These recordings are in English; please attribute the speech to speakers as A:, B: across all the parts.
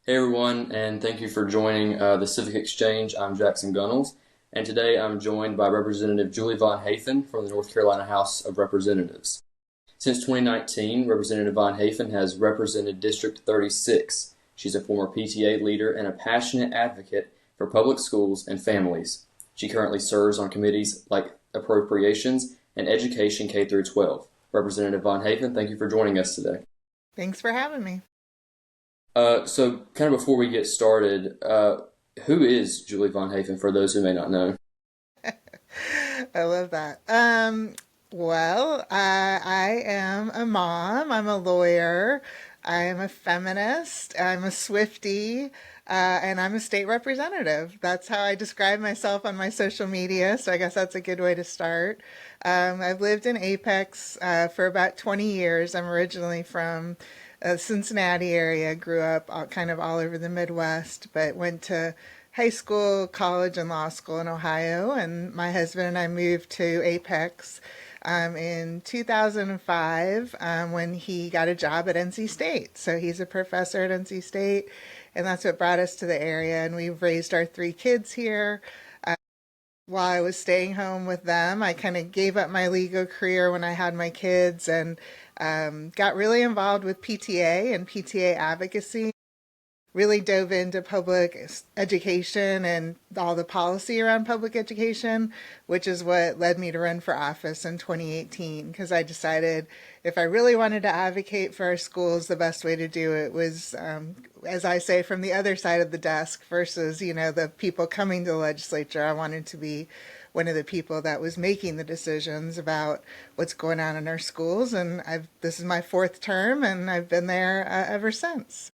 A: Hey everyone, and thank you for joining the Civic Exchange. I'm Jackson Gunnels, and today I'm joined by Representative Julie Von Haefen from the North Carolina House of Representatives. Since 2019, Representative Von Haefen has represented District 36. She's a former PTA leader and a passionate advocate for public schools and families. She currently serves on committees like Appropriations and Education K through 12. Representative Von Haefen, thank you for joining us today.
B: Thanks for having me.
A: So kind of before we get started, who is Julie Von Haefen for those who may not know?
B: I love that. I am a mom. I'm a lawyer. I am a feminist. I'm a Swiftie. And I'm a state representative. That's how I describe myself on my social media. So I guess that's a good way to start. I've lived in Apex for about 20 years. I'm originally from Cincinnati area, grew up kind of all over the Midwest, but went to high school, college, and law school in Ohio. And my husband and I moved to Apex in 2005 when he got a job at NC State. So he's a professor at NC State, and that's what brought us to the area. And we've raised our three kids here. While I was staying home with them, I kind of gave up my legal career when I had my kids and got really involved with PTA and PTA advocacy. Really dove into public education and all the policy around public education, which is what led me to run for office in 2018. Because I decided if I really wanted to advocate for our schools, the best way to do it was, as I say, from the other side of the desk versus, the people coming to the legislature. I wanted to be one of the people that was making the decisions about what's going on in our schools. And this is my fourth term, and I've been there ever since.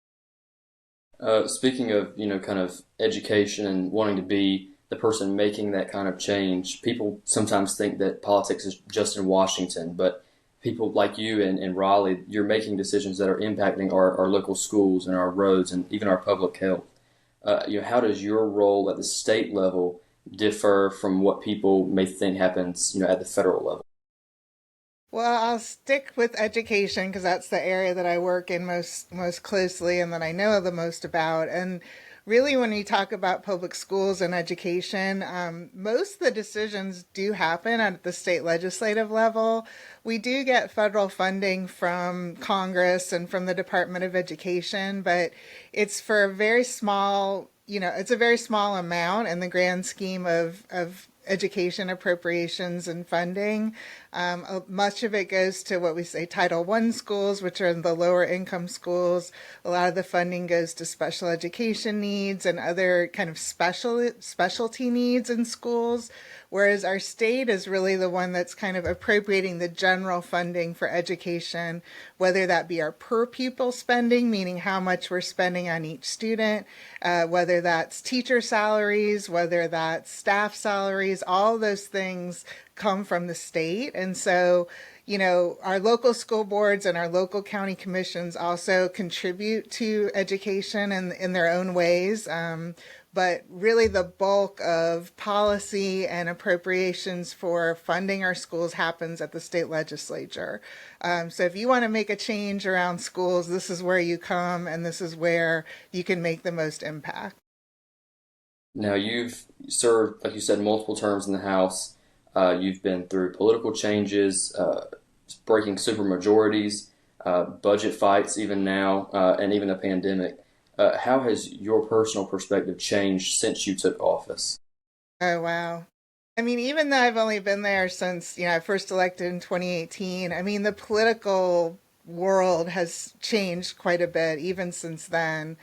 A: Speaking of, kind of education and wanting to be the person making that kind of change, people sometimes think that politics is just in Washington, but people like you in Raleigh, you're making decisions that are impacting our local schools and our roads and even our public health. How does your role at the state level differ from what people may think happens, at the federal level?
B: Well, I'll stick with education because that's the area that I work in most closely and that I know the most about. And really, when we talk about public schools and education, most of the decisions do happen at the state legislative level. We do get federal funding from Congress and from the Department of Education, but it's for a very small, it's a very small amount in the grand scheme of education appropriations and funding. Much of it goes to what we say Title I schools, which are the lower income schools. A lot of the funding goes to special education needs and other kind of specialty needs in schools. Whereas our state is really the one that's kind of appropriating the general funding for education, whether that be our per pupil spending, meaning how much we're spending on each student, whether that's teacher salaries, whether that's staff salaries, all those things come from the state. And so, our local school boards and our local county commissions also contribute to education in their own ways. But really, the bulk of policy and appropriations for funding our schools happens at the state legislature. So, if you want to make a change around schools, this is where you come, and this is where you can make the most impact.
A: Now, you've served, like you said, multiple terms in the House. You've been through political changes, breaking supermajorities, budget fights, even now, and even a pandemic. How has your personal perspective changed since you took office?
B: Oh, wow. I mean, even though I've only been there since, I first elected in 2018, I mean, the political world has changed quite a bit even since then.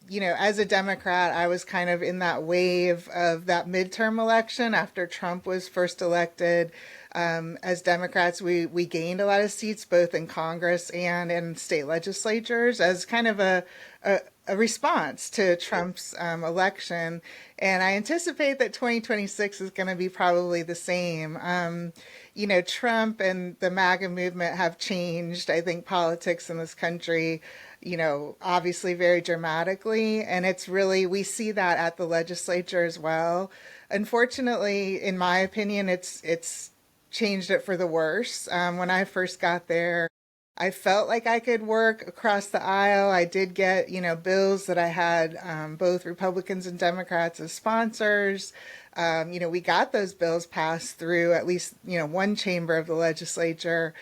B: As a Democrat, I was kind of in that wave of that midterm election after Trump was first elected. As Democrats, we gained a lot of seats both in Congress and in state legislatures as kind of a response to Trump's election. And I anticipate that 2026 is going to be probably the same. Trump and the MAGA movement have changed, I think, politics in this country, obviously very dramatically. And it's really, we see that at the legislature as well. Unfortunately, in my opinion, it's changed it for the worse. When I first got there, I felt like I could work across the aisle. I did get, bills that I had both Republicans and Democrats as sponsors. We got those bills passed through at least, one chamber of the legislature,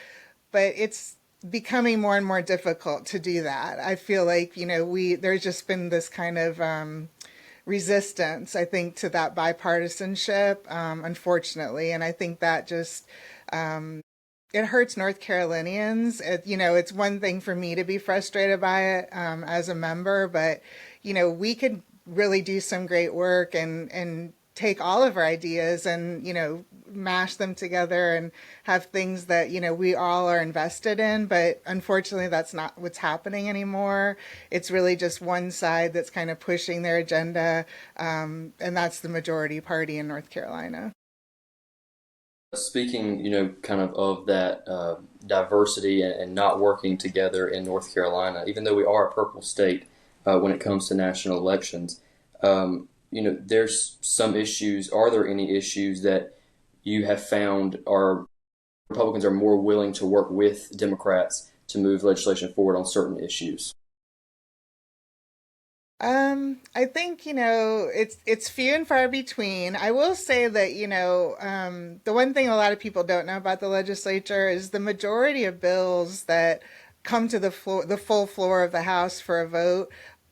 B: but it's becoming more and more difficult to do that. I feel like, there's just been this kind of resistance, I think, to that bipartisanship, unfortunately. And I think that just it hurts North Carolinians. It's one thing for me to be frustrated by it as a member, but we could really do some great work and take all of our ideas and mash them together and have things that we all are invested in. But unfortunately, that's not what's happening anymore. It's really just one side that's kind of pushing their agenda, and that's the majority party in North Carolina.
A: Speaking, kind of that diversity and not working together in North Carolina, even though we are a purple state when it comes to national elections, there's some issues. Are there any issues that you have found are Republicans are more willing to work with Democrats to move legislation forward on certain issues?
B: I think, it's few and far between. I will say that, the one thing a lot of people don't know about the legislature is the majority of bills that come to the full floor of the House for a vote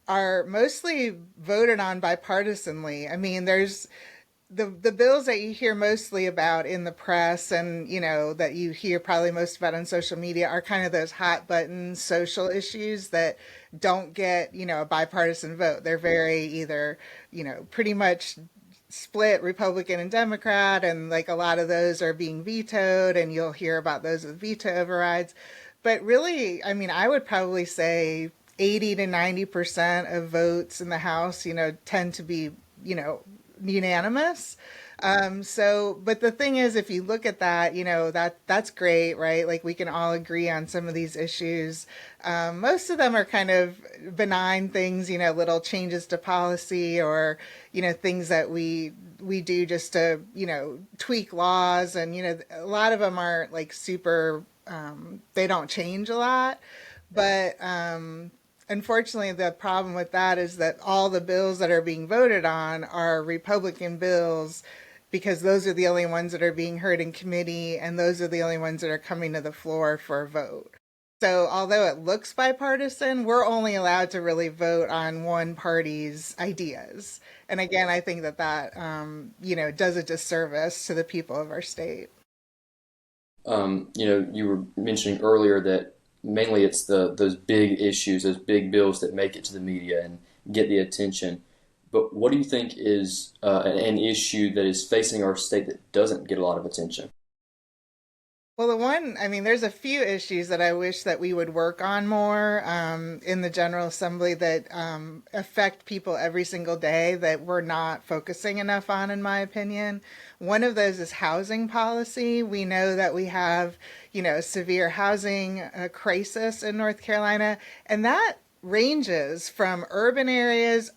B: are mostly voted on bipartisanly. I mean, there's the bills that you hear mostly about in the press and that you hear probably most about on social media are kind of those hot button social issues that don't get a bipartisan vote. They're very either pretty much split Republican and Democrat, and like a lot of those are being vetoed, and you'll hear about those with veto overrides. But really, I mean, I would probably say 80 to 90% of votes in the House tend to be unanimous. But the thing is, if you look at that, that's great, right? Like we can all agree on some of these issues. Most of them are kind of benign things, little changes to policy or, things that we do just to, tweak laws. And, a lot of them aren't like super, they don't change a lot. But unfortunately, the problem with that is that all the bills that are being voted on are Republican bills because those are the only ones that are being heard in committee and those are the only ones that are coming to the floor for a vote. So although it looks bipartisan, we're only allowed to really vote on one party's ideas. And again, I think that does a disservice to the people of our state.
A: You were mentioning earlier that mainly it's those big issues, those big bills that make it to the media and get the attention. But what do you think is an issue that is facing our state that doesn't get a lot of attention?
B: Well, there's a few issues that I wish that we would work on more in the General Assembly that affect people every single day that we're not focusing enough on, in my opinion. One of those is housing policy. We know that we have, a severe housing crisis in North Carolina, and that ranges from urban areas,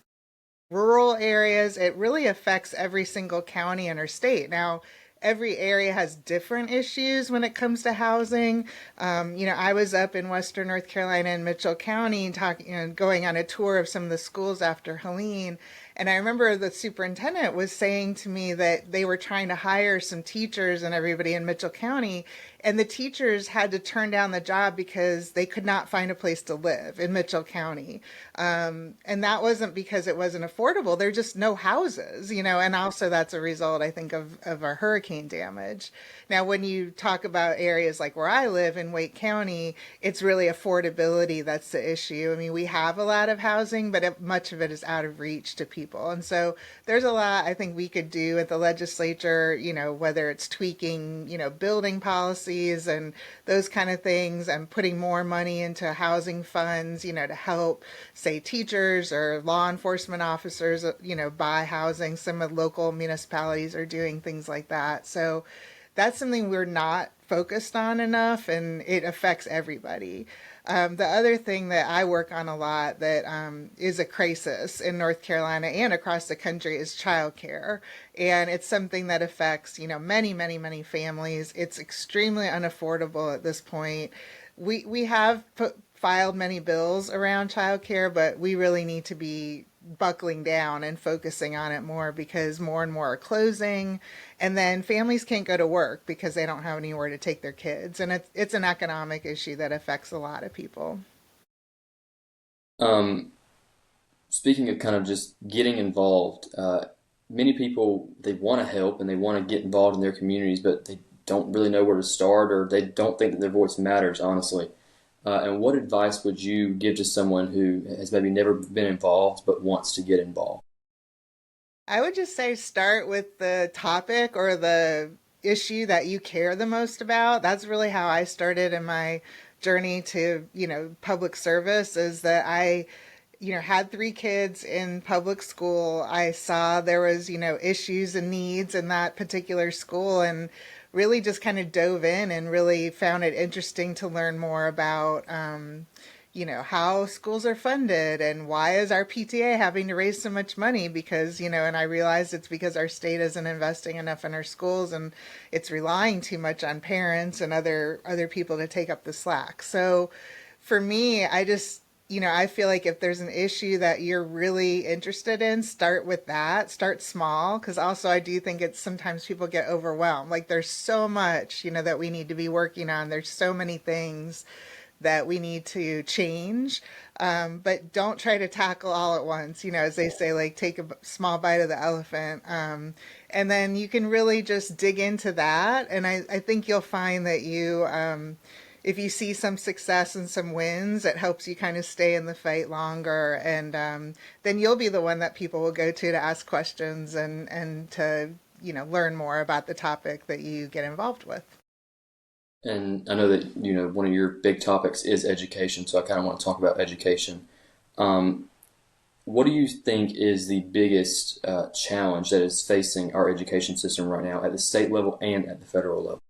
B: rural areas. It really affects every single county in our state. Now, every area has different issues when it comes to housing. I was up in Western North Carolina in Mitchell County talking, going on a tour of some of the schools after Helene. And I remember the superintendent was saying to me that they were trying to hire some teachers and everybody in Mitchell County, and the teachers had to turn down the job because they could not find a place to live in Mitchell County. And that wasn't because it wasn't affordable. There are just no houses, and also that's a result, I think, of our hurricane damage. Now, when you talk about areas like where I live in Wake County, it's really affordability that's the issue. I mean, we have a lot of housing, but much of it is out of reach to people. And so there's a lot I think we could do at the legislature, whether it's tweaking, building policies and those kind of things and putting more money into housing funds, to help, say, teachers or law enforcement officers, buy housing. Some of the local municipalities are doing things like that. So that's something we're not focused on enough, and it affects everybody. The other thing that I work on a lot that is a crisis in North Carolina and across the country is childcare. And it's something that affects, many, many, many families. It's extremely unaffordable at this point. we have filed many bills around childcare, but we really need to be buckling down and focusing on it more because more and more are closing, and then families can't go to work because they don't have anywhere to take their kids, and it's an economic issue that affects a lot of people.
A: Um, Speaking of kind of just getting involved, many people they want to help and they want to get involved in their communities, but they don't really know where to start or they don't think that their voice matters, honestly. And what advice would you give to someone who has maybe never been involved but wants to get involved?
B: I would just say start with the topic or the issue that you care the most about. That's really how I started in my journey to, public service, is that I had three kids in public school. I saw there was, issues and needs in that particular school, and really just kind of dove in and really found it interesting to learn more about, how schools are funded and why is our PTA having to raise so much money, because, and I realized it's because our state isn't investing enough in our schools and it's relying too much on parents and other people to take up the slack. So for me, I feel like if there's an issue that you're really interested in, start with that. Start small, because also I do think it's sometimes people get overwhelmed. Like there's so much, that we need to be working on. There's so many things that we need to change. But don't try to tackle all at once. As they say, like take a small bite of the elephant. And then you can really just dig into that. And I think you'll find that if you see some success and some wins, it helps you kind of stay in the fight longer. And then you'll be the one that people will go to ask questions and to, learn more about the topic that you get involved with.
A: And I know that, one of your big topics is education, so I kind of want to talk about education. Um, what do you think is the biggest challenge that is facing our education system right now at the state level and at the federal level?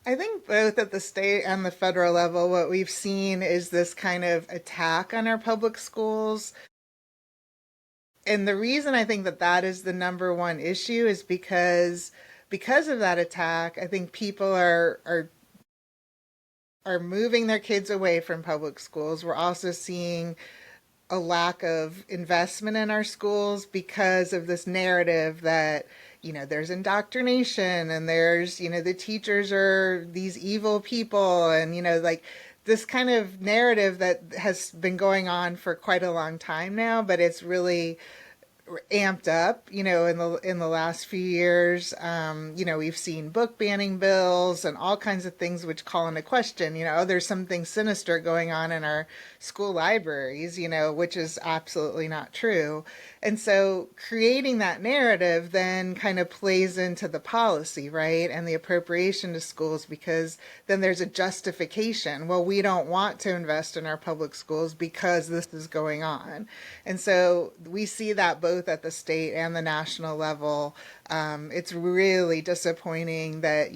B: I think both at the state and the federal level, what we've seen is this kind of attack on our public schools. And the reason I think that that is the number one issue is because of that attack, I think people are moving their kids away from public schools. We're also seeing a lack of investment in our schools because of this narrative that, there's indoctrination and there's, the teachers are these evil people, and, like this kind of narrative that has been going on for quite a long time now, but it's really amped up, in the last few years. We've seen book banning bills and all kinds of things which call into question, there's something sinister going on in our school libraries, which is absolutely not true. And so creating that narrative then kind of plays into the policy, right? And the appropriation to schools, because then there's a justification. Well, we don't want to invest in our public schools because this is going on. And so we see that both at the state and the national level. It's really disappointing that,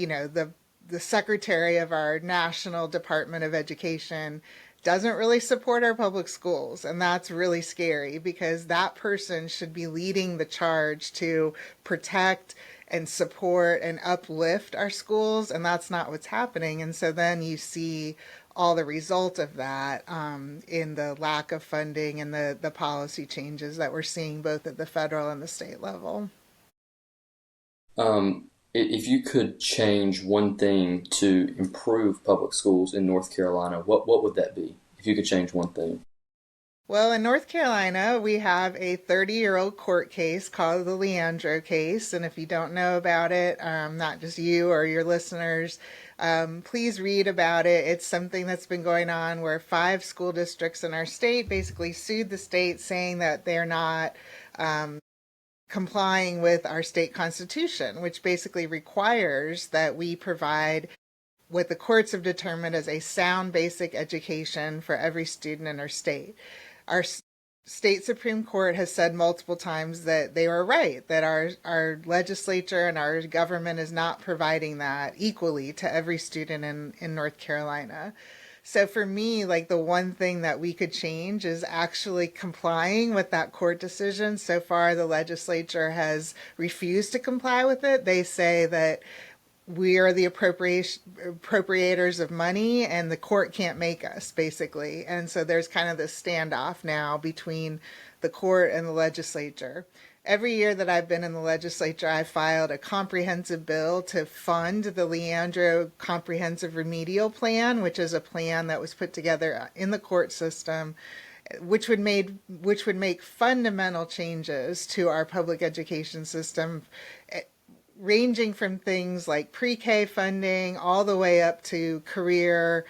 B: the secretary of our National Department of Education doesn't really support our public schools. And that's really scary because that person should be leading the charge to protect and support and uplift our schools. And that's not what's happening. And so then you see all the result of that in the lack of funding and the policy changes that we're seeing both at the federal and the state level.
A: If you could change one thing to improve public schools in North Carolina, what would that be? If you could change one thing.
B: Well, in North Carolina, we have a 30-year-old court case called the Leandro case. And if you don't know about it, not just you or your listeners, please read about it. It's something that's been going on where 5 school districts in our state basically sued the state saying that they're not complying with our state constitution, which basically requires that we provide what the courts have determined as a sound basic education for every student in our state. Our state Supreme Court has said multiple times that they were right, that our legislature and our government is not providing that equally to every student in North Carolina. So for me, like the one thing that we could change is actually complying with that court decision. So far, the legislature has refused to comply with it. They say that we are the appropriators of money and the court can't make us, basically. And so there's kind of this standoff now between the court and the legislature. Every year that I've been in the legislature, I filed a comprehensive bill to fund the Leandro Comprehensive Remedial Plan, which is a plan that was put together in the court system, which would make fundamental changes to our public education system, ranging from things like pre-K funding all the way up to career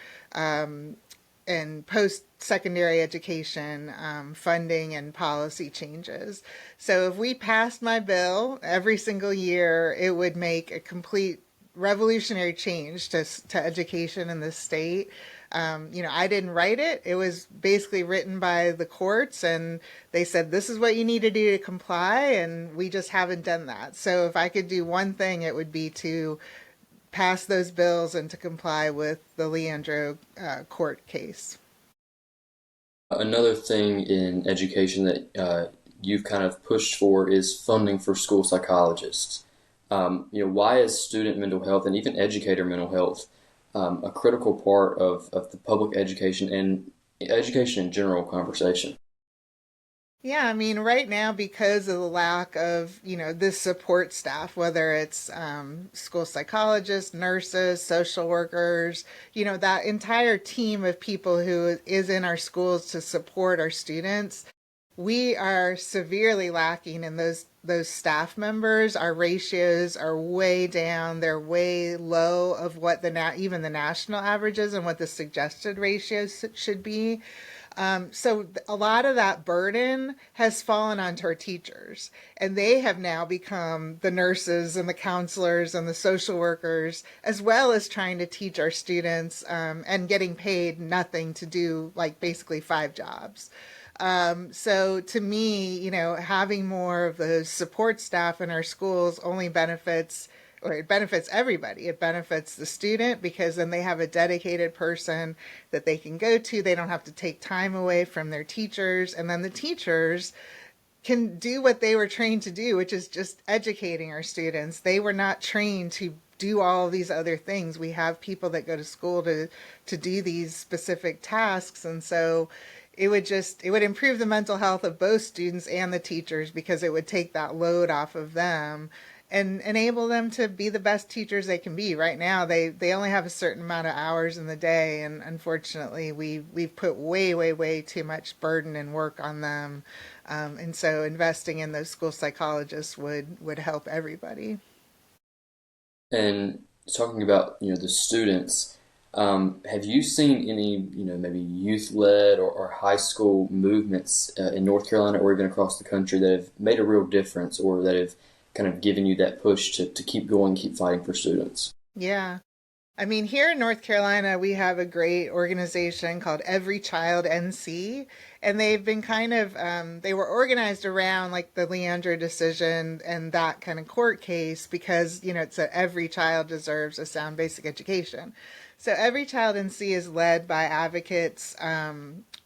B: and post-secondary education funding and policy changes. So if we passed my bill every single year, it would make a complete revolutionary change to education in this state. I didn't write it. It was basically written by the courts, and they said, this is what you need to do to comply, and we just haven't done that. So if I could do one thing, it would be to pass those bills and to comply with the Leandro court case.
A: Another thing in education that you've kind of pushed for is funding for school psychologists. Why is student mental health and even educator mental health a critical part of the public education and education in general conversation?
B: Yeah, I mean, right now, because of the lack of, this support staff, whether it's school psychologists, nurses, social workers, that entire team of people who is in our schools to support our students, we are severely lacking in those staff members. Our ratios are way down. They're way low of what even the national averages and what the suggested ratios should be. So a lot of that burden has fallen onto our teachers, and they have now become the nurses and the counselors and the social workers, as well as trying to teach our students and getting paid nothing to do like basically 5 jobs. So to me, having more of those support staff in our schools only benefits, or it benefits everybody. It benefits the student because then they have a dedicated person that they can go to. They don't have to take time away from their teachers. And then the teachers can do what they were trained to do, which is just educating our students. They were not trained to do all of these other things. We have people that go to school to do these specific tasks. And so it would improve the mental health of both students and the teachers because it would take that load off of them and enable them to be the best teachers they can be. Right now, they only have a certain amount of hours in the day, and unfortunately, we've put way too much burden and work on them. And so investing in those school psychologists would help everybody.
A: And talking about the students, have you seen any maybe youth-led or high school movements in North Carolina or even across the country that have made a real difference or that have kind of given you that push to keep going, keep fighting for students?
B: Yeah. I mean, here in North Carolina, we have a great organization called Every Child NC, and they've been they were organized around like the Leandro decision and that kind of court case because, it's that every child deserves a sound basic education. So Every Child NC is led by advocates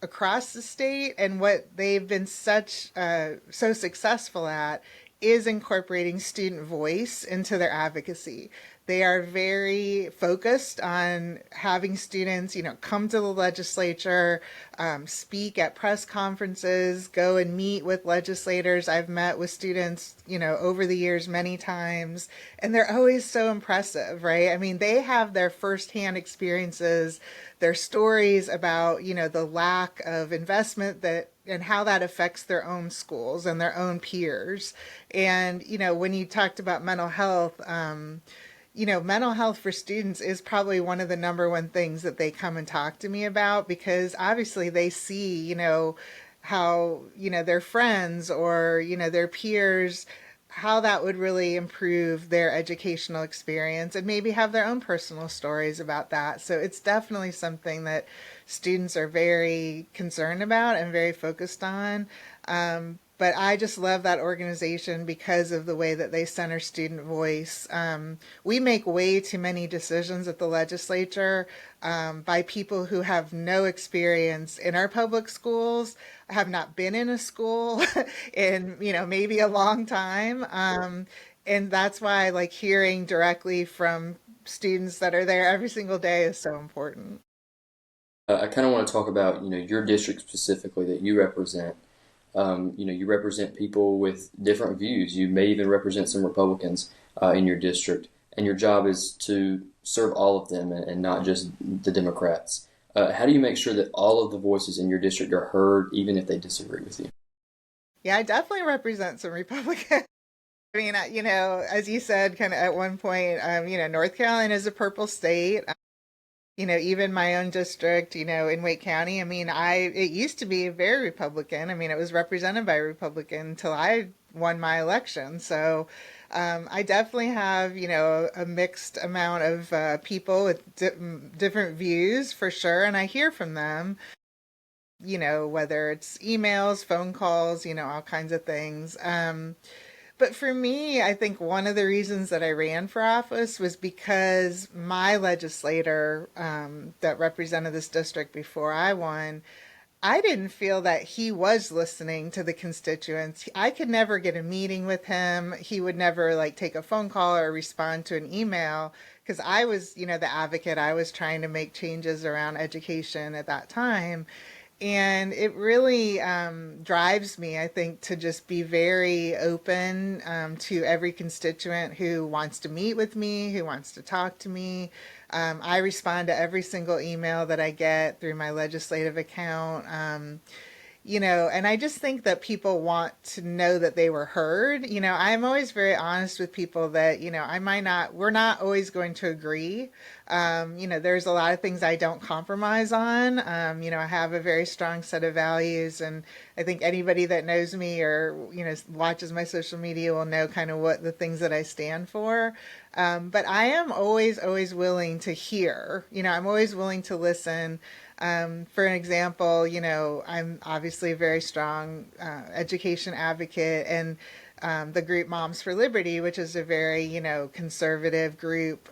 B: across the state, and what they've been so successful at is incorporating student voice into their advocacy. They are very focused on having students, come to the legislature, speak at press conferences, go and meet with legislators. I've met with students, over the years many times, and they're always so impressive, right? I mean, they have their firsthand experiences, their stories about, the lack of investment and how that affects their own schools and their own peers. And, when you talked about mental health, mental health for students is probably one of the number one things that they come and talk to me about because obviously they see, how, their friends or, their peers, how that would really improve their educational experience and maybe have their own personal stories about that. So it's definitely something that students are very concerned about and very focused on. But I just love that organization because of the way that they center student voice. We make way too many decisions at the legislature by people who have no experience in our public schools, have not been in a school in, maybe a long time. And that's why like hearing directly from students that are there every single day is so important.
A: I kind of want to talk about, your district specifically that you represent. You represent people with different views. You may even represent some Republicans in your district, and your job is to serve all of them and not just the Democrats. How do you make sure that all of the voices in your district are heard, even if they disagree with you?
B: Yeah, I definitely represent some Republicans. I mean, as you said, kind of at one point, North Carolina is a purple state. Even my own district, in Wake County, I mean, it used to be very Republican. I mean, it was represented by a Republican until I won my election. So I definitely have, a mixed amount of people with different views for sure. And I hear from them, whether it's emails, phone calls, all kinds of things. But for me, I think one of the reasons that I ran for office was because my legislator that represented this district before I won, I didn't feel that he was listening to the constituents. I could never get a meeting with him. He would never like take a phone call or respond to an email because I was, the advocate. I was trying to make changes around education at that time. And it really drives me, I think, to just be very open to every constituent who wants to meet with me, who wants to talk to me. I respond to every single email that I get through my legislative account. And I just think that people want to know that they were heard. I'm always very honest with people that, we're not always going to agree. There's a lot of things I don't compromise on. I have a very strong set of values, and I think anybody that knows me or, watches my social media will know kind of what the things that I stand for. But I am always, always willing to hear, I'm always willing to listen. For an example, I'm obviously a very strong education advocate, and the group Moms for Liberty, which is a very, conservative group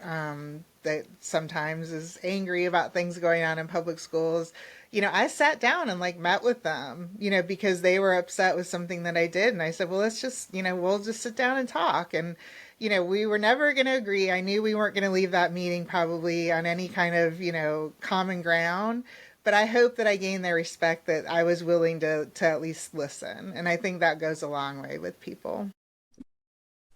B: that sometimes is angry about things going on in public schools. I sat down and like met with them, because they were upset with something that I did. And I said, well, let's just, we'll just sit down and talk. And, we were never going to agree. I knew we weren't going to leave that meeting probably on any kind of, common ground. But I hope that I gained their respect, that I was willing to at least listen. And I think that goes a long way with people.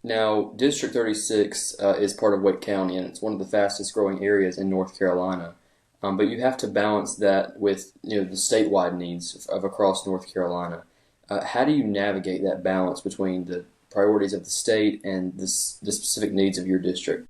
A: Now, District 36 is part of Wake County, and it's one of the fastest growing areas in North Carolina. But you have to balance that with the statewide needs of across North Carolina. How do you navigate that balance between the priorities of the state and the specific needs of your district?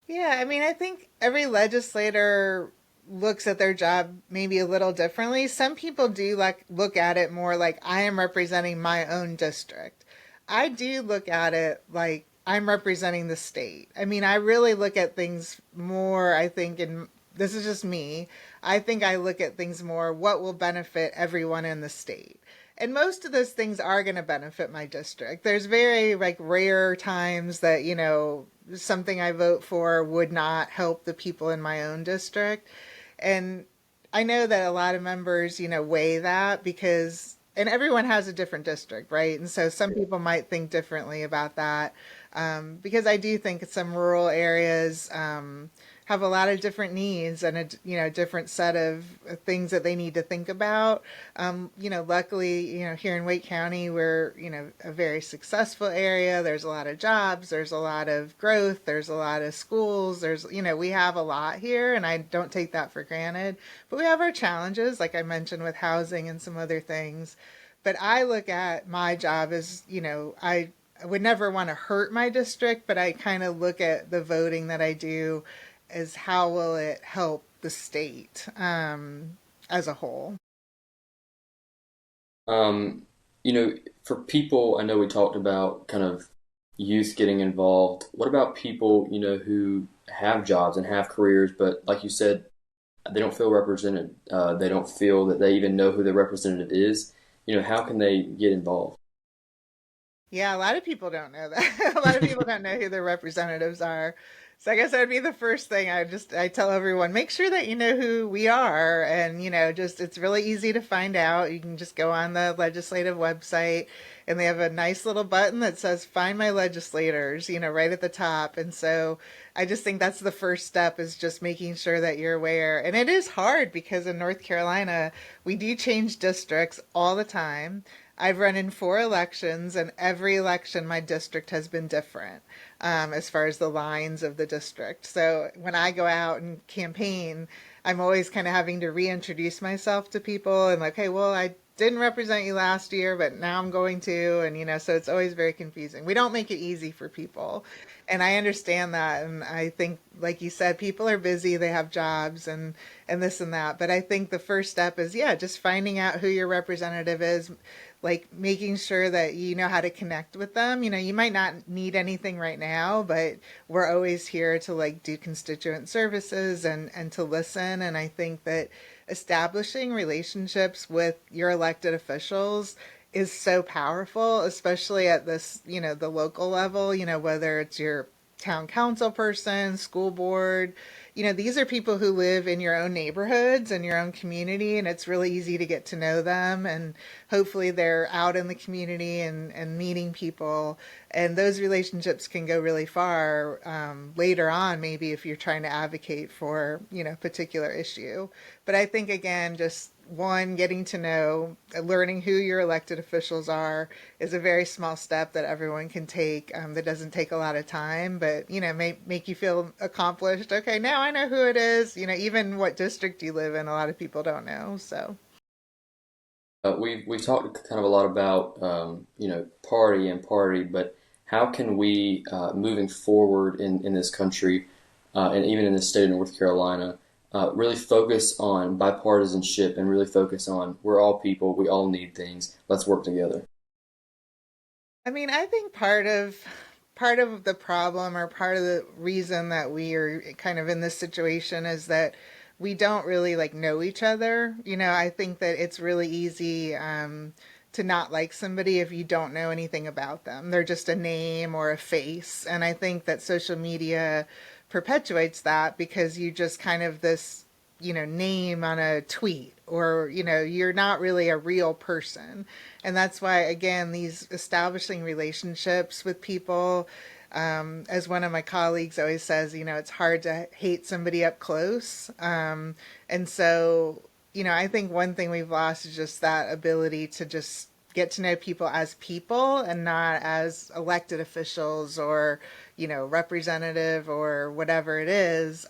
B: Yeah, I mean, I think every legislator looks at their job maybe a little differently. Some people do like look at it more like I am representing my own district. I do look at it like I'm representing the state. I mean, I really look at things more, I think, and this is just me. I think I look at things more what will benefit everyone in the state. And most of those things are going to benefit my district. There's very like rare times that, something I vote for would not help the people in my own district. And I know that a lot of members, weigh that because, and everyone has a different district, right? And so some people might think differently about that because I do think some rural areas have a lot of different needs and a different set of things that they need to think about. Luckily, here in Wake County, we're a very successful area. There's a lot of jobs. There's a lot of growth. There's a lot of schools. There's we have a lot here, and I don't take that for granted. But we have our challenges, like I mentioned, with housing and some other things. But I look at my job as I would never want to hurt my district, but I kind of look at the voting that I do as how will it help the state as a whole.
A: Um, for people, I know we talked about kind of youth getting involved. What about people, who have jobs and have careers, but like you said, they don't feel represented. They don't feel that they even know who their representative is. How can they get involved?
B: Yeah, a lot of people don't know that. A lot of people don't know who their representatives are. So I guess that would be the first thing. I tell everyone, make sure that you know who we are, and just it's really easy to find out. You can just go on the legislative website, and they have a nice little button that says "Find my legislators," right at the top. And so I just think that's the first step, is just making sure that you're aware. And it is hard because in North Carolina, we do change districts all the time. I've run in 4 elections, and every election my district has been different, as far as the lines of the district. So when I go out and campaign, I'm always kind of having to reintroduce myself to people and like, hey, well, I didn't represent you last year, but now I'm going to. And, so it's always very confusing. We don't make it easy for people. And I understand that. And I think, like you said, people are busy, they have jobs and this and that. But I think the first step is, yeah, just finding out who your representative is, like making sure that you know how to connect with them. You might not need anything right now, but we're always here to like do constituent services and to listen. And I think that establishing relationships with your elected officials is so powerful, especially at this, the local level, whether it's your town council person, school board. These are people who live in your own neighborhoods and your own community, and it's really easy to get to know them. And hopefully they're out in the community and meeting people. And those relationships can go really far later on, maybe if you're trying to advocate for, a particular issue. But I think, again, just one, getting to know, learning who your elected officials are is a very small step that everyone can take, that doesn't take a lot of time, but, make you feel accomplished. Okay, now I know who it is. Even what district you live in, a lot of people don't know. So.
A: We talked kind of a lot about party and party, but how can we moving forward in this country and even in the state of North Carolina really focus on bipartisanship and really focus on we're all people, we all need things, let's work together.
B: I mean, I think part of the problem, or part of the reason that we are kind of in this situation, is that we don't really like know each other. I think that it's really easy to not like somebody if you don't know anything about them. They're just a name or a face. And I think that social media perpetuates that, because you just kind of this, name on a tweet, or, you're not really a real person. And that's why, again, these establishing relationships with people, as one of my colleagues always says, it's hard to hate somebody up close. And so, I think one thing we've lost is just that ability to just get to know people as people and not as elected officials, or, representative, or whatever it is.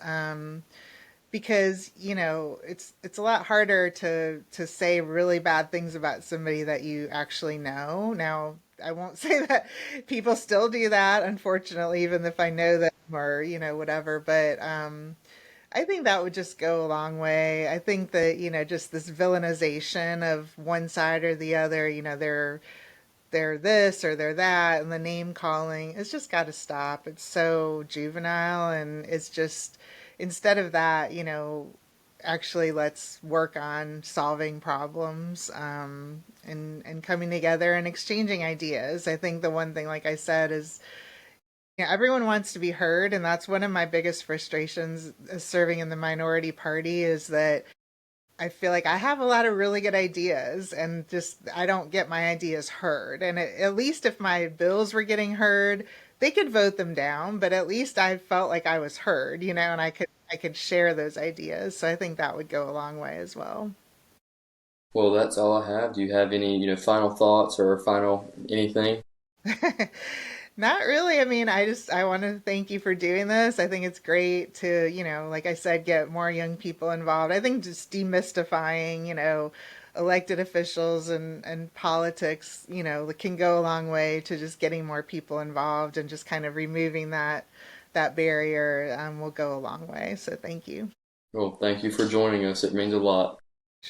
B: Because it's a lot harder to say really bad things about somebody that you actually know. Now, I won't say that people still do that, unfortunately, even if I know them, or whatever. But I think that would just go a long way. I think that just this villainization of one side or the other, they're this or they're that, and the name calling, it's just got to stop. It's so juvenile, and it's just, instead of that, actually let's work on solving problems, and coming together and exchanging ideas. I think the one thing, like I said, is everyone wants to be heard, and that's one of my biggest frustrations as serving in the minority party, is that I feel like I have a lot of really good ideas, and just I don't get my ideas heard. And at least if my bills were getting heard, they could vote them down, but at least I felt like I was heard, and I could share those ideas. So I think that would go a long way as well.
A: Well, that's all I have. Do you have any, final thoughts or final anything?
B: Not really. I mean, I want to thank you for doing this. I think it's great to, like I said, get more young people involved. I think just demystifying, elected officials and politics, can go a long way to just getting more people involved, and just kind of removing that barrier, will go a long way. So thank you.
A: Well, thank you for joining us. It means a lot.